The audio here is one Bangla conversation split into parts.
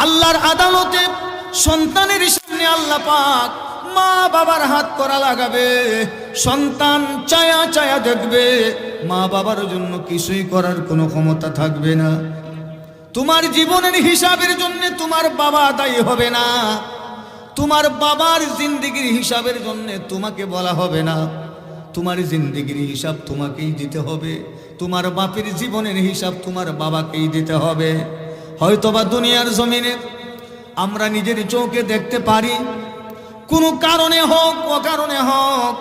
আল্লাহর আদালতে সন্তানের সামনে আল্লাহ পাক মা বাবার হাত করা লাগাবে। সন্তান চায়া চায়া দেখবে, মা বাবার জন্য কিছুই করার কোনো ক্ষমতা থাকবে না। তোমার জীবনের হিসাবের জন্য তোমার বাবা দায়ী হবে না, তোমার বাবার জিন্দেগির হিসাবের জন্য তোমাকে বলা হবে না। তোমার জিন্দেগির হিসাব তোমাকেই দিতে হবে, তোমার বাপের জীবনের হিসাব তোমার বাবাকেই দিতে হবে। হয়তোবা দুনিয়ার জমিনে আমরা নিজের চোখে দেখতে পারি, কোনো কারণে হোক অকারণে হোক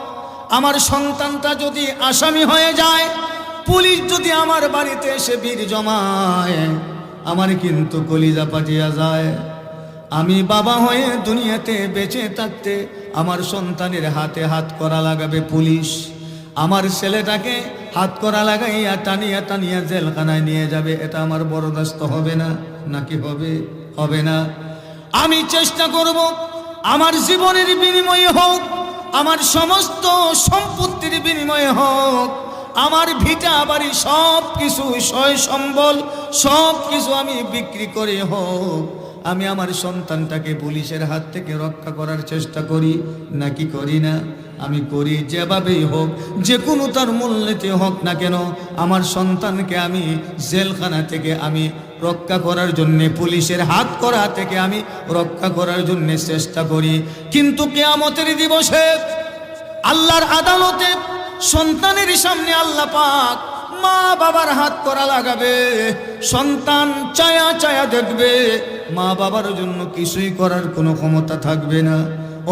আমার সন্তানটা যদি আসামি হয়ে যায়, পুলিশ যদি আমার বাড়িতে এসে ভিড় জমায়, আমার কিন্তু কলিজা পাঠিয়ে যায়। আমি বাবা হয়ে দুনিয়াতে বেঁচে থাকতে আমার সন্তানের হাতে হাত করা লাগাবে পুলিশ, আমার ছেলেটাকে হাত করা লাগাইয়া টানিয়া টানিয়া জেলখানায় নিয়ে যাবে। এটা আমার বরদাস্ত হবে না, নাকি হবে? হবে না। আমি চেষ্টা করব আমার জীবনের বিনিময়ে হোক, আমার সমস্ত সম্পত্তির বিনিময়ে হোক, আমার ভিটা বাড়ি সব কিছু সয় সম্বল সব কিছু আমি বিক্রি করে হোক, আমি আমার সন্তানটাকে পুলিশের হাত থেকে রক্ষা করার চেষ্টা করি, নাকি করি না? আমি করি। যেভাবেই হোক, যে কোনো তার মূল্যতে হোক না কেন, আমার সন্তানকে আমি জেলখানা থেকে আমি রক্ষা করার জন্যে, পুলিশের হাত করা থেকে আমি রক্ষা করার জন্যে চেষ্টা করি। কিন্তু কিয়ামতের দিবসে আল্লাহর আদালতে সন্তানের সামনে আল্লাহ পাক মা বাবার হাত করা লাগাবে। সন্তান চায়া চায়া দেখবে, মা বাবার জন্য কিছুই করার কোনো ক্ষমতা থাকবে না।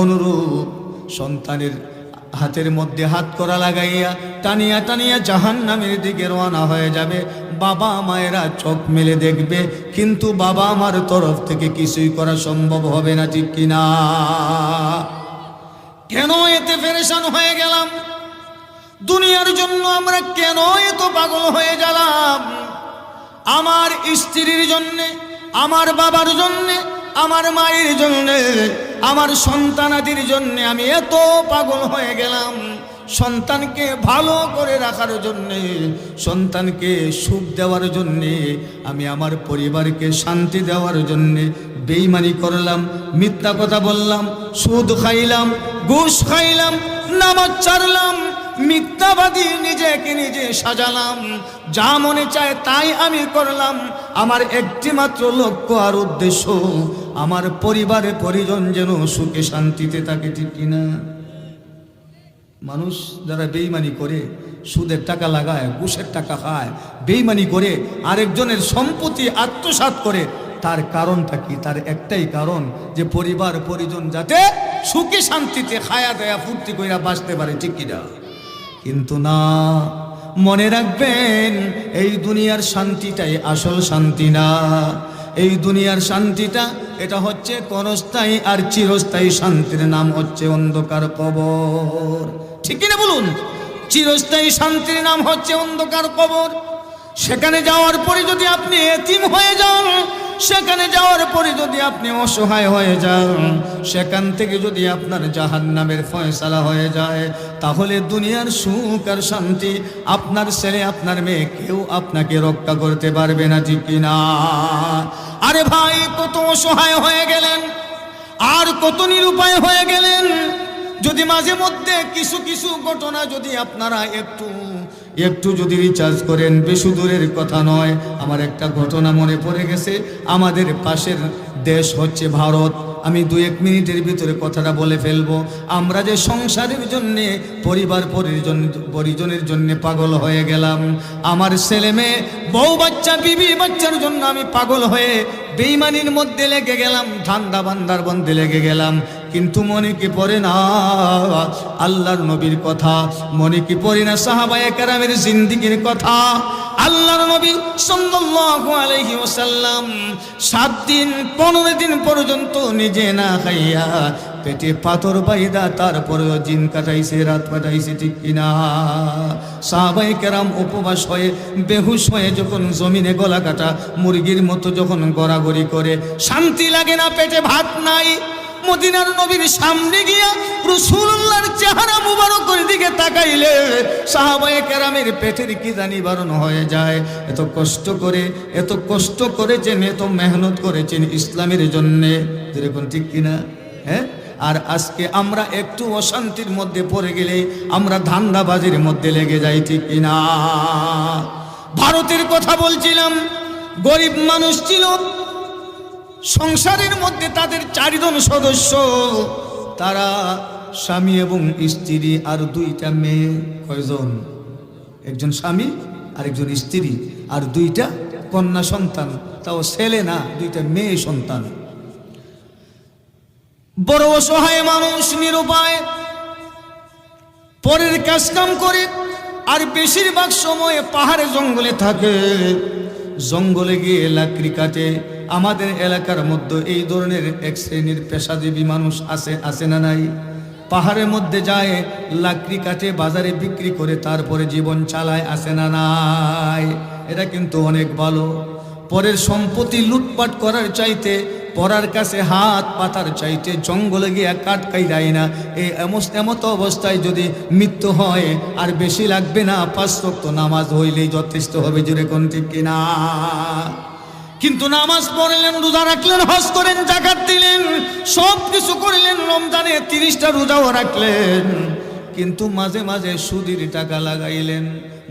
অনুরূপ সন্তানের হাতের মধ্যে হাত করা লাগাইয়া টানিয়া টানিয়া জাহান্নামের দিকে রওনা হয়ে যাবে। বাবা মায়েরা চোখ মেলে দেখবে, কিন্তু বাবা আমার তরফ থেকে কিছুই করা সম্ভব হবে না, ঠিক কিনা? কেন এতে পেরেশান হয়ে গেলাম? দুনিয়ার জন্য আমরা কেন এত পাগল হয়ে গেলাম? আমার স্ত্রীর জন্যে, আমার বাবার জন্যে, আমার মায়ের জন্যে, আমার সন্তানাদির জন্যে আমি এত পাগল হয়ে গেলাম। সন্তানকে ভালো করে রাখার জন্যে, সন্তানকে সুখ দেওয়ার জন্যে, আমি আমার পরিবারকে শান্তি দেওয়ার জন্যে বেঈমানি করলাম, মিথ্যা কথা বললাম, সুদ খাইলাম, ঘুষ খাইলাম, নামাজ ছাড়লাম, মিথ্যাবাদী নিজেকে নিজে সাজালাম, যা মনে চায় তাই আমি করলাম। আমার একটি মাত্র লক্ষ্য আর উদ্দেশ্য, আমার পরিবারে পরিজন যেন সুখে শান্তিতে থাকে, ঠিক কিনা? মানুষ যারা বেঈমানি করে, সুদের টাকা লাগায়, ঘুষের টাকা খায়, বেঈমানি করে, আরেকজনের সম্পত্তি আত্মসাৎ করে, তার কারণটা কি? তার একটাই কারণ, যে পরিবার পরিজন যাতে সুখে শান্তিতে খায়া দেয়া ফুর্তি কইরা বাঁচতে পারে, ঠিক কিনা? কিন্তু না, মনে রাখবেন এই দুনিয়ার শান্তিটাই আসল শান্তি না। এই দুনিয়ার শান্তিটা এটা হচ্ছে ক্ষণস্থায়ী, আর চিরস্থায়ী শান্তির নাম হচ্ছে অন্ধকার কবর, ঠিক কিনা বলুন? চিরস্থায়ী শান্তির নাম হচ্ছে অন্ধকার কবর। সেখানে যাওয়ার পরে যদি আপনি এতিম হয়ে যান, সেখানে যাওয়ার পরে যদি আপনি অসহায় হয়ে যান, সেখান থেকে যদি আপনার জাহান্নামের ফয়সালা হয়ে যায়, তাহলে দুনিয়ার সুখ আর শান্তি আপনার ছেলে আপনার মেয়ে কেউ আপনাকে রক্ষা করতে পারবে না, ঠিক কিনা? আরে ভাই, কত অসহায় হয়ে গেলেন, আর কত নিরুপায় হয়ে গেলেন। যদি মাঝে মধ্যে কিছু কিছু ঘটনা যদি আপনারা একটু যদি রিচার্জ করেন, বেশি দূরের কথা নয়, আমার একটা ঘটনা মনে পড়ে গেছে। আমাদের পাশের দেশ হচ্ছে ভারত। আমি 2-1 মিনিটের ভিতরে কথাটা বলে ফেলবো। আমরা যে সংসারের জন্যে, পরিবার পরিজনের জন্যে পাগল হয়ে গেলাম, আমার ছেলে মেয়ে, বউ বাচ্চা, বিবি বাচ্চার জন্য আমি পাগল হয়ে বেঈমানির মধ্যে লেগে গেলাম, ধান্দা বান্দার মধ্যে লেগে গেলাম। কিন্তু মনে কি পড়ে না আল্লাহর নবীর কথা? মনে কি পড়ে না সাহাবায়ে কেরামের জিন্দেগির কথা? আল্লাহর নবী সাল্লাল্লাহু আলাইহি ওয়াসাল্লাম 7 দিন 15 দিন পর্যন্ত নিজে না খাইয়া পেটে পাথর বাইদা তারপরেও দিন কাটাইছে, রাত কাটাইছে, ঠিক কিনা? সাহাবায়ে কেরাম উপবাস হয়ে বেহুশ হয়ে যখন জমিনে গলা কাটা মুরগির মতো যখন গড়াগড়ি করে, শান্তি লাগে না, পেটে ভাত নাই, মদিনার নবীর সামনে গিয়া রাসূলুল্লাহর চেহারা মুবারকের দিকে তাকাইলে সাহাবায়ে কেরামের পেটের কি জানি বারণ হয়ে যায়। এত কষ্ট করেছেন, এত মেহনত করেছেন ইসলামের জন্য, যেরকম ঠিক কিনা? হ্যাঁ। আর আজকে আমরা একটু অশান্তির মধ্যে পড়ে গেলে আমরা ধান্দাবাজির মধ্যে লেগে যাই, ঠিক কিনা? ভারতের কথা বলছিলাম, গরিব মানুষ ছিল, সংসারের মধ্যে তাদের 4 জন সদস্য, তারা স্বামী এবং স্ত্রী আর 2টা মেয়ে। কয়জন? একজন স্বামী আর একজন স্ত্রী আর 2টা কন্যা সন্তান, তাও ছেলে না, 2টা মেয়ে সন্তান। বড় অসহায় মানুষ, নিরুপায়, পরের কাজ কাম করে, আর বেশিরভাগ সময় পাহাড়ে জঙ্গলে থাকে, জঙ্গলে গিয়ে লাকড়ি কাটে। আমাদের এলাকার মধ্যে এই ধরনের এক শ্রেণীর পেশাজীবী মানুষ আছে না নাই? পাহাড়ের মধ্যে যায়, লাকড়ি কাটে, বাজারে বিক্রি করে, তারপরে জীবন চালায়, আছে না নাই? এটা কিন্তু অনেক ভালো। পরের সম্পত্তি লুটপাট করার চাইতে, পরার কাছে হাত পাতার চাইতে জঙ্গলে গিয়ে কাঠ কাইরাই না। এই এমত অবস্থায় যদি মৃত্যু হয়, আর বেশি লাগবে না, 5 ওয়াক্ত নামাজ হইলেই যথেষ্ট হবে, যেরকম ঠিক কিনা? কিন্তু নামাজ পড়লেন, রোজা রাখলেন, হজ করেন, যাকাত দিলেন, সব কিছু করলেন, রমজানে 30টা রোজাও রাখলেন, কিন্তু মাঝে মাঝে সুদের টাকা লাগাইলেন।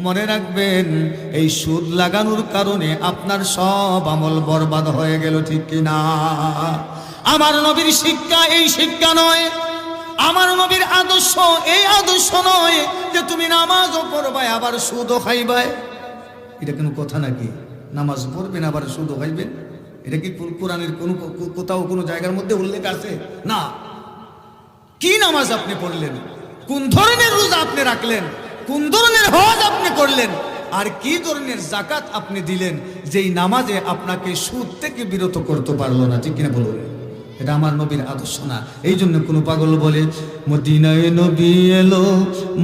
মনে রাখবেন, এই সুদ লাগানোর কারণে আপনার সব আমল বরবাদ হয়ে গেল, ঠিক কিনা? আমার নবীর শিক্ষা এই শিক্ষা নয়, আমার নবীর আদর্শ এই আদর্শ নয় যে তুমি নামাজও পড়বাই আবার সুদও খাইবাই। এটা কোনো কথা নাকি? নামাজ পড়বেন আবার সুদও খাইবেন? এটা কি কোরআনের কোথাও কোনো জায়গার মধ্যে উল্লেখ আছে? না। কি নামাজ আপনি পড়লেন, কোন ধরনের রোজা আপনি রাখলেন, কোন ধরনের হজ আপনি করলেন, আর কি ধরনের যাকাত আপনি দিলেন, যেই নামাজে আপনাকে সুদ থেকে বিরত করতে পারলো না, ঠিক কিনা বলুন? এটা আমার নবীর আদর্শ না। এই জন্য কোনো পাগল বলে, মদিনায় নবী এলো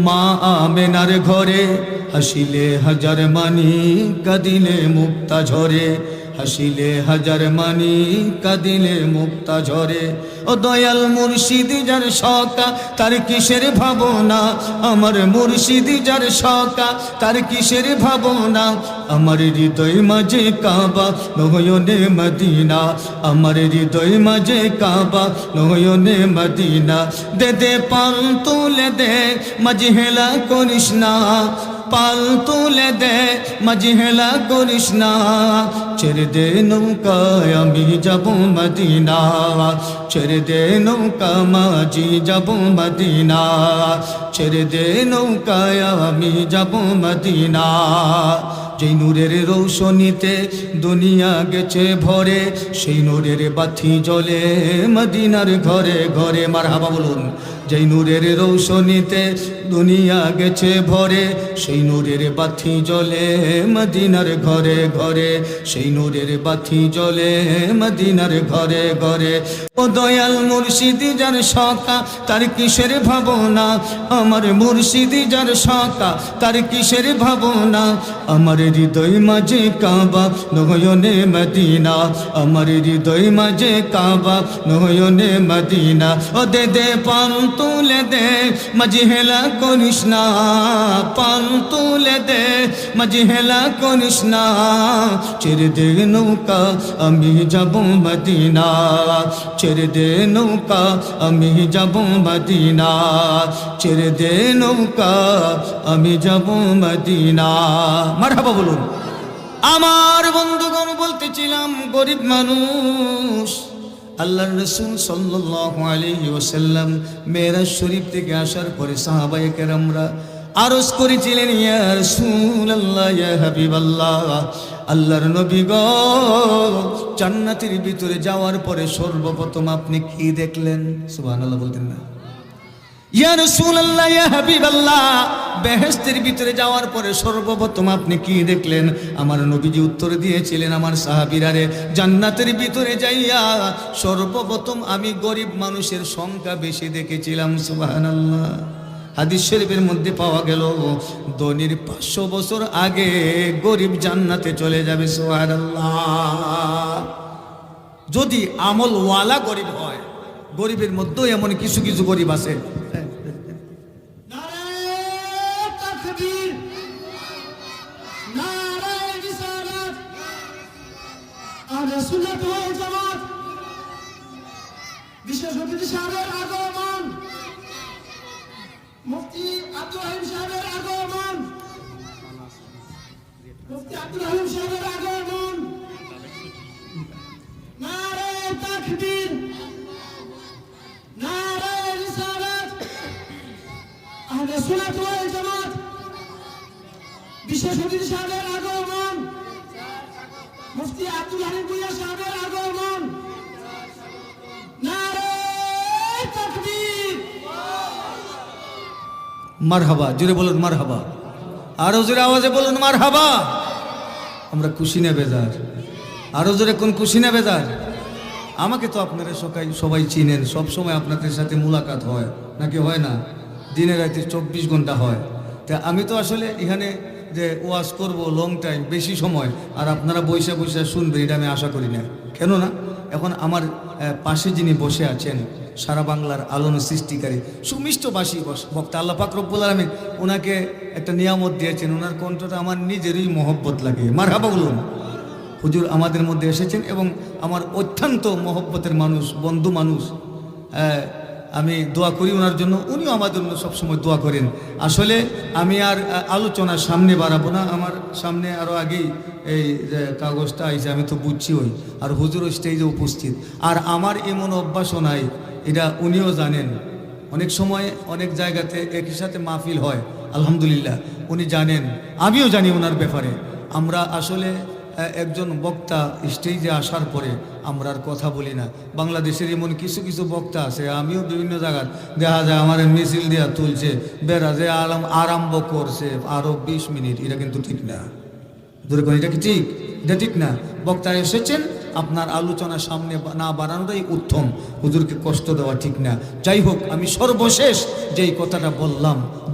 মা আমেনার ঘরে, হাসিলে হাজার মানি কাঁদিলে মুক্তা ঝরে, হাসিলে হাজার মানি কাঁদিলে মুক্তা ঝরে। ও দয়াল মুর্শিদ যার সকা, তার কিসের ভাবনা, আমার মুর্শিদ যার সকা, তার কিসের ভাবনা। আমার হৃদয় মাঝে কাবা, নয়নে মদিনা, আমার হৃদয় মাঝে কাবা, নয়নে মদিনা। দে দে পাল তুলে দে, মাঝে হেলা করিস না, পাল তুলে দে, মাঝে হেলা করিস না। ছেড়ে দে নৌকায় আমি যাব মদিনা, ছেড়ে দে নৌকা মাঝি যাব মদিনা, ছেড়ে দে নৌকায় আমি যাব মদিনা। যেই নূরের রৌশনীতে দুনিয়া গেছে ভরে, সেই নূরের বাতি জ্বলে মদিনার ঘরে ঘরে। মারহাবা বলুন। যেই নূরের রৌশনীতে দুনিয়া গেছে ভরে, সেই নূরের বাতি জ্বলে মদিনার ঘরে ঘরে, সেই নূরের বাতি জ্বলে মদিনার ঘরে ঘরে। ও দয়াল মুর্শিদি যার সকা, তার কিসের ভাবনা, আমার মুর্শিদি যার সকা, তার কিসের ভাবনা। আমার হৃদয় মাঝে কাবা, নয়নে মদিনা, আমার হৃদয় মাঝে কাবা, নয়নে মদিনা। ও দে দে পান তুলে দে, মাঝে হেলা করিস না, পান তুলে দে, মাঝে হেলা করিস না। ছেড়ে দে নৌকা আমি যাব মদিনা, ছেড়ে দে নৌকা আমি যাব মদিনা, ছেড়ে দে নৌকা আমি যাব মদিনা। মারহাবা বলুন। আমার বন্ধুগণ বলতেছিলাম, গরিব মানুষ, আল্লাহর রাসূল সাল্লাল্লাহু আলাইহি ওয়াসাল্লাম মেরাজ শরীফ থেকে আসার পরে সাহাবায়ে কেরামরা আরজ করেছিলেন, ইয়া রাসূলুল্লাহ, ইয়া হাবিবাল্লাহ, আল্লাহর নবী গো, জান্নাতের ভিতরে যাওয়ার পরে সর্বপ্রথম আপনি কি দেখলেন? সুবহানাল্লাহ বলতেন না? ইয়া রাসূলুল্লাহ, ইয়া হাবিবাল্লাহ, বেহেশতের ভিতরে যাওয়ার পরে সর্বপ্রথম আপনি কি দেখলেন? আমার নবীজি উত্তর দিয়েছিলেন, আমার সাহাবীরা রে, জান্নাতের ভিতরে যাইয়া সর্বপ্রথম আমি গরিব মানুষের সংখ্যা বেশি দেখেছিলাম। সুবহানাল্লাহ। হাদিস শরীফের মধ্যে পাওয়া গেল, ধনীর 500 বছর আগে গরিব জান্নাতে চলে যাবে। সুবহানাল্লাহ। যদি আমলওয়ালা গরিব হয়, গরিবের মধ্যেও এমন কিছু কিছু গরিব আছে। নারায়ে তাকবীর, নারায়ে রিসালাত, আহলে সুন্নাত ওয়াল জামাত, বিশেষ অতিথি সাহেবের আগমন, মুফতি আব্দুল রহিম সাহেবের আগমন, মুফতি আব্দুল রহিম সাহেবের আগমন। নারায়ে তাকবীর, নারায়ে রিসালাত, আহলে সুন্নাত ওয়াল জামাত, বিশেষ অতিথি সাহেবের আগমন, মুফতি আব্দুল রহিম ভূঁইয়া সাহেবের আগমন। নারায়ে তাকবীর, মারহাবা, জোরে বলুন মারহাবা, আরো জোরে আওয়াজে বলুন মারহাবা। আমরা খুশি না বেজার? আরো জোরে কোন খুশি না বেজার? আমাকে তো আপনারা সবাই চিনেন, সব সময় আপনাদের সাথে মুলাকাত হয় নাকি হয় না? দিনে রাতে 24 ঘন্টা হয়। তা আমি তো আসলে এখানে যে ওয়াজ করব লং টাইম, বেশি সময়, আর আপনারা বৈশা বৈশা শুনবেন, এটা আমি আশা করি না। কেন না, এখন আমার পাশে যিনি বসে আছেন, সারা বাংলার আলোড়ন সৃষ্টিকারী সুমিষ্টবাসী বক্তা আল্লাহ পাক রব্বুল আলামিন ওনাকে একটা নিয়ামত দিয়েছেন। ওনার কণ্ঠটা আমার নিজেরই মহব্বত লাগে। মারহাবা বলুন। হুজুর আমাদের মধ্যে এসেছেন এবং আমার অত্যন্ত মহব্বতের মানুষ, বন্ধু মানুষ। আমি দোয়া করি ওনার জন্য, উনিও আমাদের জন্য সবসময় দোয়া করেন। আসলে আমি আর আলোচনার সামনে বাড়াবো না, আমার সামনে আরও আগেই এই যে কাগজটা আইছে, আমি তো বুঝছি ওই, আর হুজুরও স্টেজে উপস্থিত। আর আমার এমন অভ্যাসও নাই, এটা উনিও জানেন। অনেক সময় অনেক জায়গাতে একই সাথে মাহফিল হয়, আলহামদুলিল্লাহ উনি জানেন, আমিও জানি ওনার ব্যাপারে। আমরা আসলে একজন বক্তা স্টেজে আসার পরে আমরা আর কথা বলি না। বাংলাদেশের এমন কিছু কিছু বক্তা আছে, আমিও বিভিন্ন জায়গায় দেখা যায় আমার মিছিল দেওয়া তুলছে, বেড়াজে আরম্ভ করছে আরও 20 মিনিট। এটা কিন্তু ঠিক না। ধরে কোন এটা কি ঠিক? এটা ঠিক না। বক্তা এসেছেন, আপনার আলোচনা সামনে না বাড়ানোটাই উত্তম। হুজুরকে কষ্ট দেওয়া ঠিক না। যাই হোক, আমি সর্বশেষ যেই কথাটা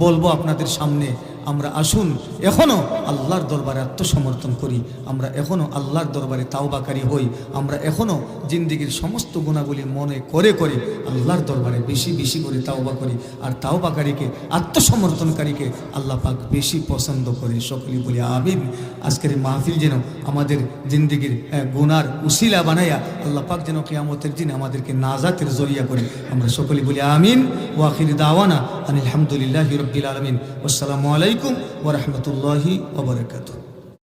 বলবো আপনাদের সামনে, আমরা আসুন এখনও আল্লাহর দরবারে আত্মসমর্পণ করি, আমরা এখনও আল্লাহর দরবারে তাওবাকারী হই, আমরা এখনও জিন্দেগির সমস্ত গুণাগুলি মনে করে করে আল্লাহর দরবারে বেশি বেশি করে তাওবা করি। আর তাওবাকারীকে, আত্মসমর্পণকারীকে আল্লাহ পাক বেশি পছন্দ করে। সকলেই বলি আমিন। আজকের এই মাহফিল যেন আমাদের জিন্দেগির গুনার উসিলা বানাইয়া আল্লাহ পাক যেন কিয়ামতের দিন আমাদেরকে নাজাতের জরিয়া করে। আমরা সকলেই বলি আমিন। ওয়া আখির দাওয়ানা আলহামদুলিল্লাহি রাব্বিল আলামিন। আসসালামু আলাইকুম ওয়া রাহমাতুল্লাহি ওয়া বারাকাতুহু।